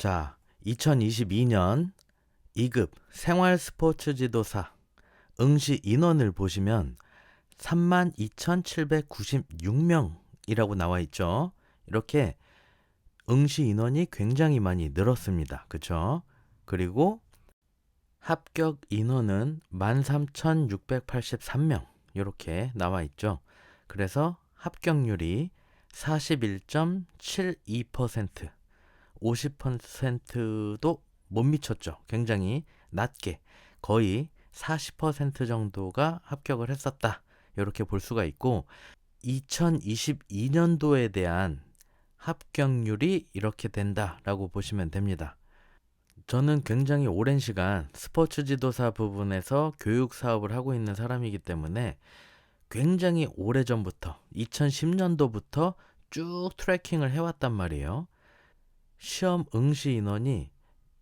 자, 2022년 2급 생활스포츠지도사 응시 인원을 보시면 32,796명이라고 나와 있죠. 이렇게 응시 인원이 굉장히 많이 늘었습니다. 그쵸? 그리고 합격 인원은 13,683명 이렇게 나와 있죠. 그래서 합격률이 41.72%, 50%도 못 미쳤죠. 굉장히 낮게 거의 40% 정도가 합격을 했었다. 이렇게 볼 수가 있고 2022년도에 대한 합격률이 이렇게 된다라고 보시면 됩니다. 저는 굉장히 오랜 시간 스포츠 지도사 부분에서 교육 사업을 하고 있는 사람이기 때문에 굉장히 오래전부터 2010년도부터 쭉 트래킹을 해왔단 말이에요. 시험 응시 인원이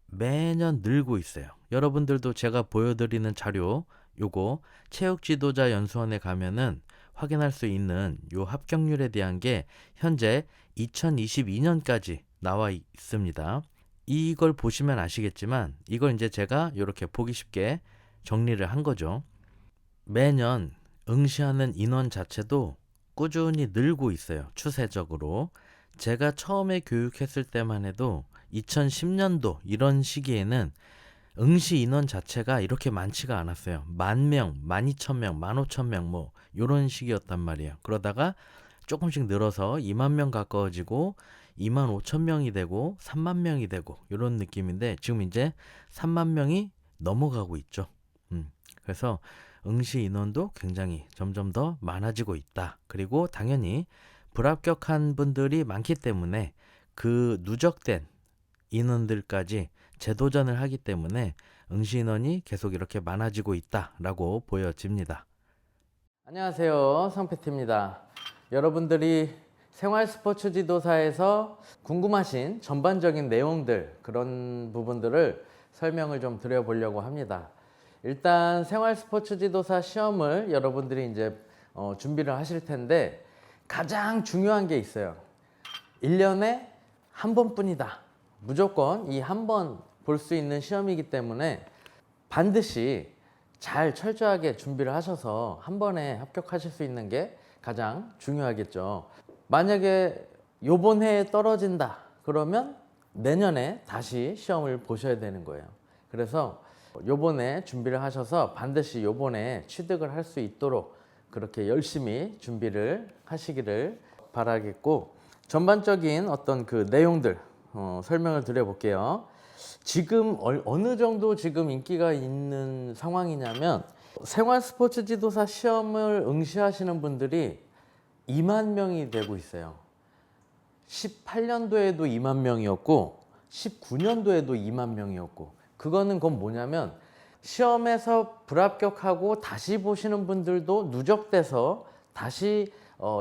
매년 늘고 있어요. 여러분들도 제가 보여드리는 자료 요거 체육지도자연수원에 가면은 확인할 수 있는 요 합격률에 대한 게 현재 2022년까지 나와 있습니다. 이걸 보시면 아시겠지만 이걸 이제 제가 이렇게 보기 쉽게 정리를 한 거죠. 매년 응시하는 인원 자체도 꾸준히 늘고 있어요. 추세적으로. 제가 처음에 교육했을 때만 해도 2010년도 이런 시기에는 응시 인원 자체가 이렇게 많지가 않았어요. 10,000명, 12,000명, 15,000명 뭐 이런 식이었단 말이에요. 그러다가 조금씩 늘어서 2만 명 가까워지고 2만 5천 명이 되고 3만 명이 되고 이런 느낌인데 지금 이제 3만 명이 넘어가고 있죠. 그래서 응시 인원도 굉장히 점점 더 많아지고 있다. 그리고 당연히 불합격한 분들이 많기 때문에 그 누적된 인원들까지 재도전을 하기 때문에 응시 인원이 계속 이렇게 많아지고 있다라고 보여집니다. 안녕하세요. 성PT입니다. 여러분들이 생활 스포츠 지도사에서 궁금하신 전반적인 내용들 그런 부분들을 설명을 좀 드려보려고 합니다. 일단 생활 스포츠 지도사 시험을 여러분들이 이제 준비를 하실 텐데 가장 중요한 게 있어요. 1년에 한 번뿐이다. 무조건 이 한 번 볼 수 있는 시험이기 때문에 반드시 잘 철저하게 준비를 하셔서 한 번에 합격하실 수 있는 게 가장 중요하겠죠. 만약에 요번 해에 떨어진다 그러면 내년에 다시 시험을 보셔야 되는 거예요. 그래서 요번에 준비를 하셔서 반드시 요번에 취득을 할 수 있도록 그렇게 열심히 준비를 하시기를 바라겠고, 전반적인 어떤 그 내용들 설명을 드려볼게요. 지금 어느 정도 지금 인기가 있는 상황이냐면 생활 스포츠 지도사 시험을 응시하시는 분들이 2만 명이 되고 있어요. 18년도에도 2만 명이었고 19년도에도 2만 명이었고, 그건 뭐냐면 시험에서 불합격하고 다시 보시는 분들도 누적돼서 다시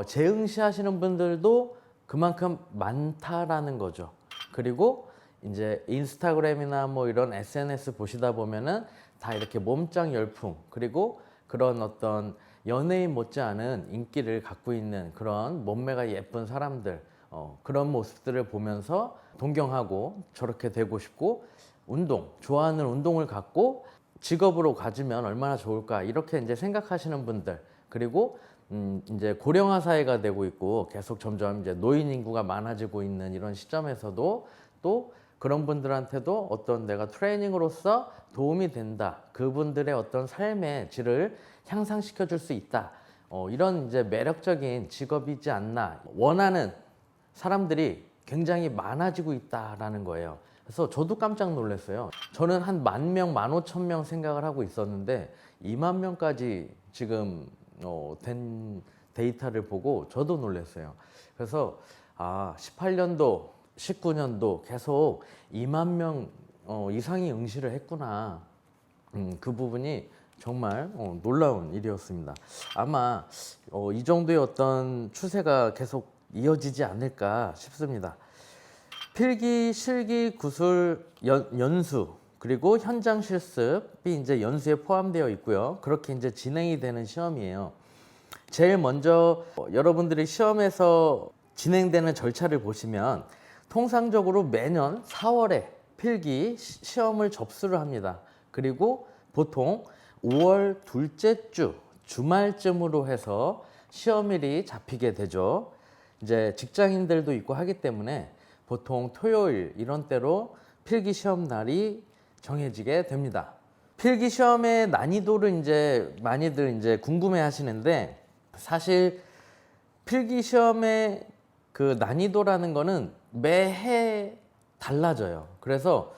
재응시하시는 분들도 그만큼 많다라는 거죠. 그리고 이제 인스타그램이나 뭐 이런 SNS 보시다 보면은 다 이렇게 몸짱 열풍, 그리고 그런 어떤 연예인 못지않은 인기를 갖고 있는 그런 몸매가 예쁜 사람들, 그런 모습들을 보면서 동경하고 저렇게 되고 싶고, 좋아하는 운동을 갖고 직업으로 가지면 얼마나 좋을까 이렇게 이제 생각하시는 분들, 그리고 이제 고령화 사회가 되고 있고 계속 점점 이제 노인 인구가 많아지고 있는 이런 시점에서도 또 그런 분들한테도 어떤 내가 트레이닝으로서 도움이 된다, 그분들의 어떤 삶의 질을 향상시켜 줄 수 있다, 이런 이제 매력적인 직업이지 않나, 원하는 사람들이 굉장히 많아지고 있다라는 거예요. 그래서 저도 깜짝 놀랐어요. 저는 한 10,000명, 15,000명 생각을 하고 있었는데 2만 명까지 지금 된 데이터를 보고 저도 놀랐어요. 그래서 18년도, 19년도 계속 2만 명 이상이 응시를 했구나. 그 부분이 정말 놀라운 일이었습니다. 아마 이 정도의 어떤 추세가 계속 이어지지 않을까 싶습니다. 필기, 실기, 구술, 연수, 그리고 현장 실습이 이제 연수에 포함되어 있고요. 그렇게 이제 진행이 되는 시험이에요. 제일 먼저 여러분들이 시험에서 진행되는 절차를 보시면 통상적으로 매년 4월에 필기 시험을 접수를 합니다. 그리고 보통 5월 둘째 주 주말쯤으로 해서 시험일이 잡히게 되죠. 이제 직장인들도 있고 하기 때문에 보통 토요일 이런 때로 필기 시험 날이 정해지게 됩니다. 필기 시험의 난이도를 이제 많이들 이제 궁금해 하시는데, 사실 필기 시험의 그 난이도라는 거는 매해 달라져요. 그래서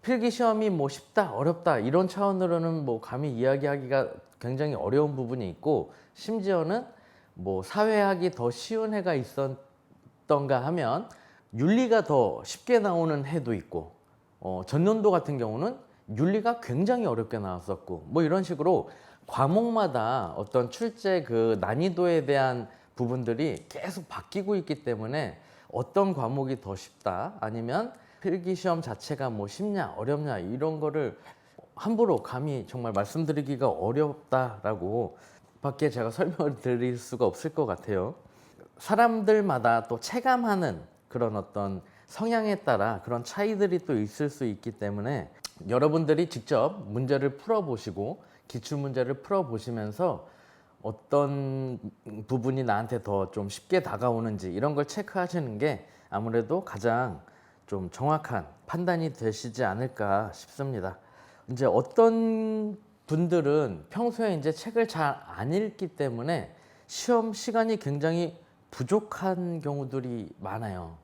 필기 시험이 뭐 쉽다, 어렵다 이런 차원으로는 뭐 감히 이야기하기가 굉장히 어려운 부분이 있고, 심지어는 뭐 사회학이 더 쉬운 해가 있었던가 하면 윤리가 더 쉽게 나오는 해도 있고, 전년도 같은 경우는 윤리가 굉장히 어렵게 나왔었고, 뭐 이런 식으로 과목마다 어떤 출제 그 난이도에 대한 부분들이 계속 바뀌고 있기 때문에 어떤 과목이 더 쉽다, 아니면 필기시험 자체가 뭐 쉽냐 어렵냐 이런 거를 함부로 감히 정말 말씀드리기가 어렵다라고 밖에 제가 설명을 드릴 수가 없을 것 같아요. 사람들마다 또 체감하는 그런 어떤 성향에 따라 그런 차이들이 또 있을 수 있기 때문에 여러분들이 직접 문제를 풀어보시고 기출문제를 풀어보시면서 어떤 부분이 나한테 더 좀 쉽게 다가오는지 이런 걸 체크하시는 게 아무래도 가장 좀 정확한 판단이 되시지 않을까 싶습니다. 이제 어떤 분들은 평소에 이제 책을 잘 안 읽기 때문에 시험 시간이 굉장히 부족한 경우들이 많아요.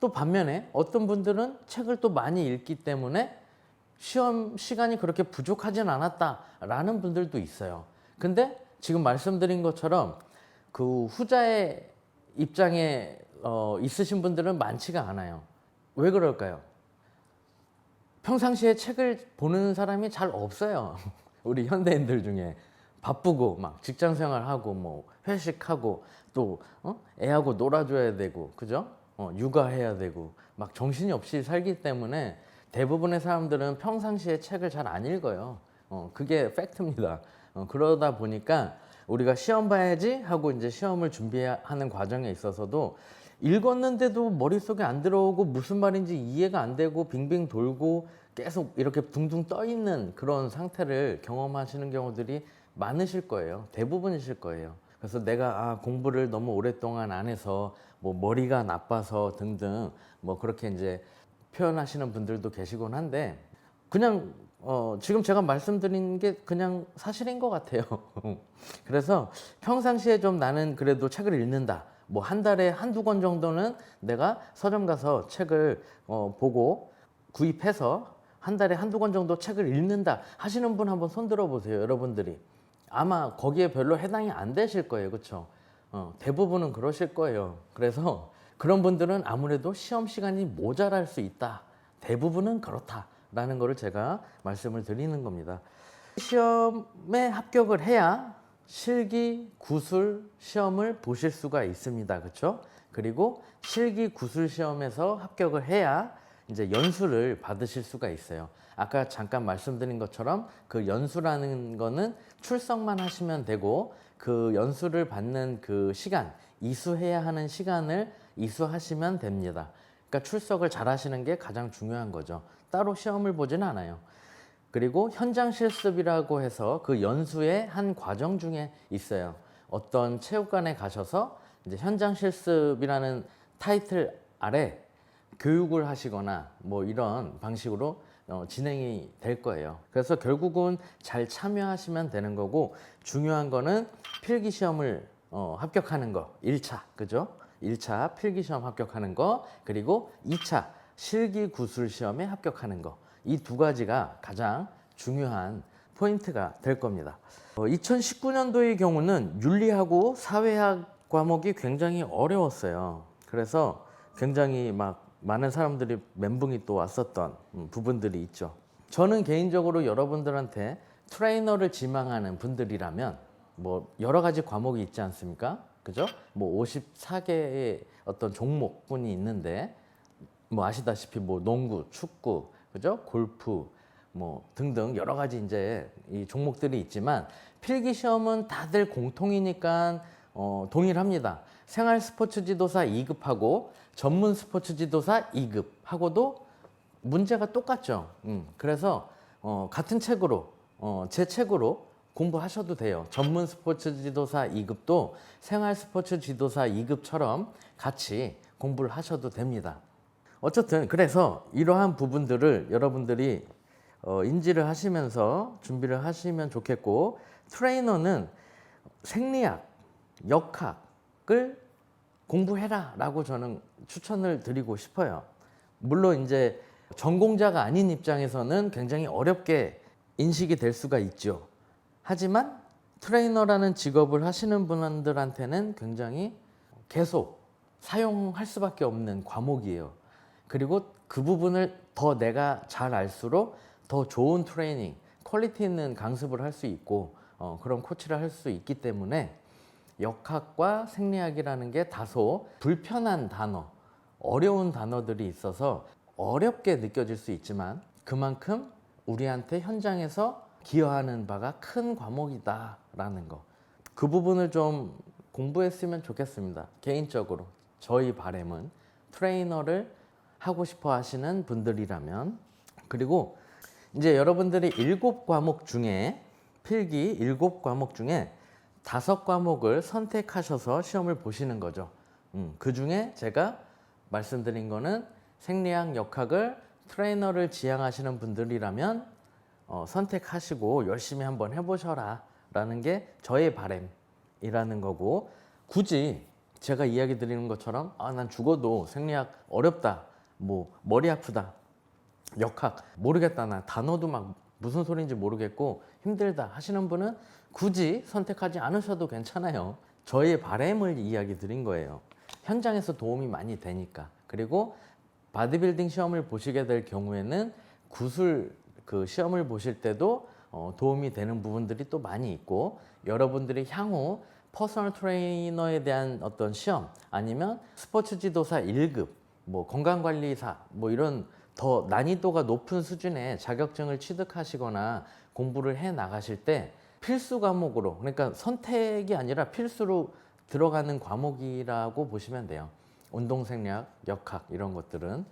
또 반면에 어떤 분들은 책을 또 많이 읽기 때문에 시험 시간이 그렇게 부족하진 않았다라는 분들도 있어요. 근데 지금 말씀드린 것처럼 그 후자의 입장에 있으신 분들은 많지가 않아요. 왜 그럴까요? 평상시에 책을 보는 사람이 잘 없어요. 우리 현대인들 중에 바쁘고 막 직장 생활하고 뭐 회식하고 또 애하고 놀아줘야 되고, 그죠? 육아해야 되고 막 정신이 없이 살기 때문에 대부분의 사람들은 평상시에 책을 잘 안 읽어요. 그게 팩트입니다. 그러다 보니까 우리가 시험 봐야지 하고 이제 시험을 준비하는 과정에 있어서도 읽었는데도 머릿속에 안 들어오고 무슨 말인지 이해가 안 되고 빙빙 돌고 계속 이렇게 붕붕 떠 있는 그런 상태를 경험하시는 경우들이 많으실 거예요. 대부분이실 거예요. 그래서 내가 공부를 너무 오랫동안 안 해서 뭐 머리가 나빠서 등등 뭐 그렇게 이제 표현하시는 분들도 계시곤 한데, 그냥 지금 제가 말씀드린 게 그냥 사실인 것 같아요. 그래서 평상시에 좀 나는 그래도 책을 읽는다, 뭐 한 달에 한두 권 정도는 내가 서점 가서 책을 보고 구입해서 한 달에 한두 권 정도 책을 읽는다 하시는 분 한번 손 들어 보세요. 여러분들이 아마 거기에 별로 해당이 안 되실 거예요. 그렇죠? 대부분은 그러실 거예요. 그래서 그런 분들은 아무래도 시험 시간이 모자랄 수 있다, 대부분은 그렇다라는 거를 제가 말씀을 드리는 겁니다. 시험에 합격을 해야 실기 구술 시험을 보실 수가 있습니다. 그렇죠? 그리고 실기 구술 시험에서 합격을 해야 이제 연수를 받으실 수가 있어요. 아까 잠깐 말씀드린 것처럼 그 연수라는 거는 출석만 하시면 되고, 그 연수를 받는 그 시간, 이수해야 하는 시간을 이수하시면 됩니다. 그러니까 출석을 잘 하시는 게 가장 중요한 거죠. 따로 시험을 보진 않아요. 그리고 현장 실습이라고 해서 그 연수의 한 과정 중에 있어요. 어떤 체육관에 가셔서 이제 현장 실습이라는 타이틀 아래 교육을 하시거나 뭐 이런 방식으로 진행이 될 거예요. 그래서 결국은 잘 참여하시면 되는 거고, 중요한 거는 필기 시험을 합격하는 거 1차, 그죠? 1차 필기 시험 합격하는 거, 그리고 2차 실기 구술 시험에 합격하는 거, 이 두 가지가 가장 중요한 포인트가 될 겁니다. 2019년도의 경우는 윤리하고 사회학 과목이 굉장히 어려웠어요. 그래서 굉장히 막 많은 사람들이 멘붕이 또 왔었던 부분들이 있죠. 저는 개인적으로 여러분들한테 트레이너를 지망하는 분들이라면 뭐 여러 가지 과목이 있지 않습니까? 그죠? 뭐 54개의 어떤 종목군이 있는데, 뭐 아시다시피 뭐 농구, 축구, 그죠? 골프, 뭐 등등 여러 가지 이제 이 종목들이 있지만, 필기 시험은 다들 공통이니까 동일합니다. 생활 스포츠 지도사 2급하고 전문 스포츠 지도사 2급하고도 문제가 똑같죠. 그래서 같은 책으로 제 책으로 공부하셔도 돼요. 전문 스포츠 지도사 2급도 생활 스포츠 지도사 2급처럼 같이 공부를 하셔도 됩니다. 어쨌든 그래서 이러한 부분들을 여러분들이 인지를 하시면서 준비를 하시면 좋겠고, 트레이너는 생리학, 역학을 공부해라 라고 저는 추천을 드리고 싶어요. 물론 이제 전공자가 아닌 입장에서는 굉장히 어렵게 인식이 될 수가 있죠. 하지만 트레이너라는 직업을 하시는 분들한테는 굉장히 계속 사용할 수밖에 없는 과목이에요. 그리고 그 부분을 더 내가 잘 알수록 더 좋은 트레이닝, 퀄리티 있는 강습을 할 수 있고 그런 코치를 할 수 있기 때문에 역학과 생리학이라는 게 다소 불편한 단어, 어려운 단어들이 있어서 어렵게 느껴질 수 있지만 그만큼 우리한테 현장에서 기여하는 바가 큰 과목이다라는 거. 그 부분을 좀 공부했으면 좋겠습니다. 개인적으로 저희 바람은 트레이너를 하고 싶어 하시는 분들이라면. 그리고 이제 여러분들이 7과목 중에 필기 7과목 중에 5과목을 선택하셔서 시험을 보시는 거죠. 그 중에 제가 말씀드린 거는 생리학, 역학을 트레이너를 지향하시는 분들이라면 선택하시고 열심히 한번 해보셔라 라는 게 저의 바람이라는 거고, 굳이 제가 이야기 드리는 것처럼 난 죽어도 생리학 어렵다, 뭐 머리 아프다, 역학 모르겠다, 나 단어도 막 무슨 소리인지 모르겠고 힘들다 하시는 분은 굳이 선택하지 않으셔도 괜찮아요. 저의 바람을 이야기 드린 거예요. 현장에서 도움이 많이 되니까. 그리고 바디빌딩 시험을 보시게 될 경우에는 구술 그 시험을 보실 때도 도움이 되는 부분들이 또 많이 있고, 여러분들이 향후 퍼스널 트레이너에 대한 어떤 시험, 아니면 스포츠 지도사 1급, 뭐 건강관리사, 뭐 이런 더 난이도가 높은 수준의 자격증을 취득하시거나 공부를 해 나가실 때 필수 과목으로, 그러니까 선택이 아니라 필수로 들어가는 과목이라고 보시면 돼요. 운동생리학, 역학 이런 것들은.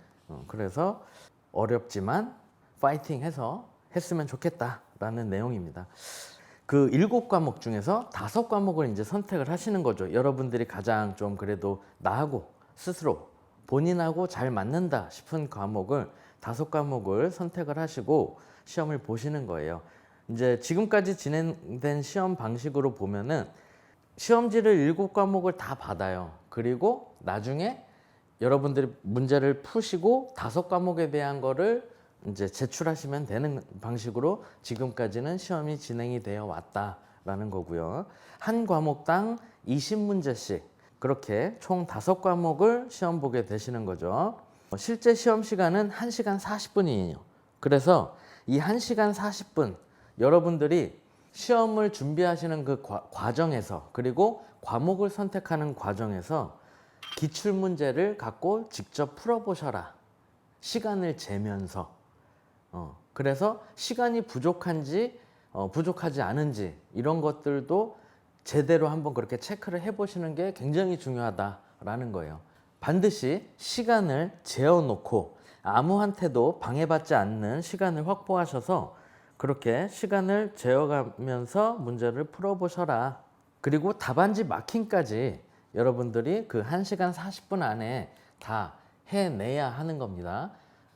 그래서 어렵지만 파이팅 해서 했으면 좋겠다라는 내용입니다. 그 7과목 중에서 5과목을 이제 선택을 하시는 거죠. 여러분들이 가장 좀 그래도 나하고 스스로 본인하고 잘 맞는다 싶은 과목을 5과목을 선택을 하시고 시험을 보시는 거예요. 이제 지금까지 진행된 시험 방식으로 보면은 시험지를 7과목을 다 받아요. 그리고 나중에 여러분들이 문제를 푸시고 5과목에 대한 거를 이제 제출하시면 되는 방식으로 지금까지는 시험이 진행이 되어 왔다라는 거고요. 한 과목당 20문제씩 그렇게 총 5과목을 시험 보게 되시는 거죠. 실제 시험 시간은 1시간 40분이에요. 그래서 이 1시간 40분 여러분들이 시험을 준비하시는 그 과정에서, 그리고 과목을 선택하는 과정에서 기출문제를 갖고 직접 풀어보셔라. 시간을 재면서. 그래서 시간이 부족한지 부족하지 않은지 이런 것들도 제대로 한번 그렇게 체크를 해보시는 게 굉장히 중요하다라는 거예요. 반드시 시간을 재어놓고 아무한테도 방해받지 않는 시간을 확보하셔서 그렇게 시간을 재어가면서 문제를 풀어보셔라. 그리고 답안지 마킹까지 여러분들이 그 1시간 40분 안에 다 해내야 하는 겁니다.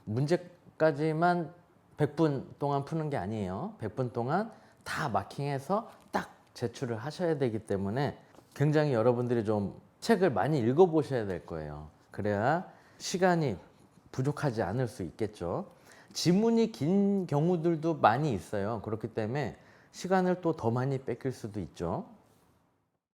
문제까지만 100분 동안 푸는 게 아니에요. 100분 동안 다 마킹해서 딱 제출을 하셔야 되기 때문에 굉장히 여러분들이 좀 책을 많이 읽어보셔야 될 거예요. 그래야 시간이 부족하지 않을 수 있겠죠. 지문이 긴 경우들도 많이 있어요. 그렇기 때문에 시간을 또 더 많이 뺏길 수도 있죠.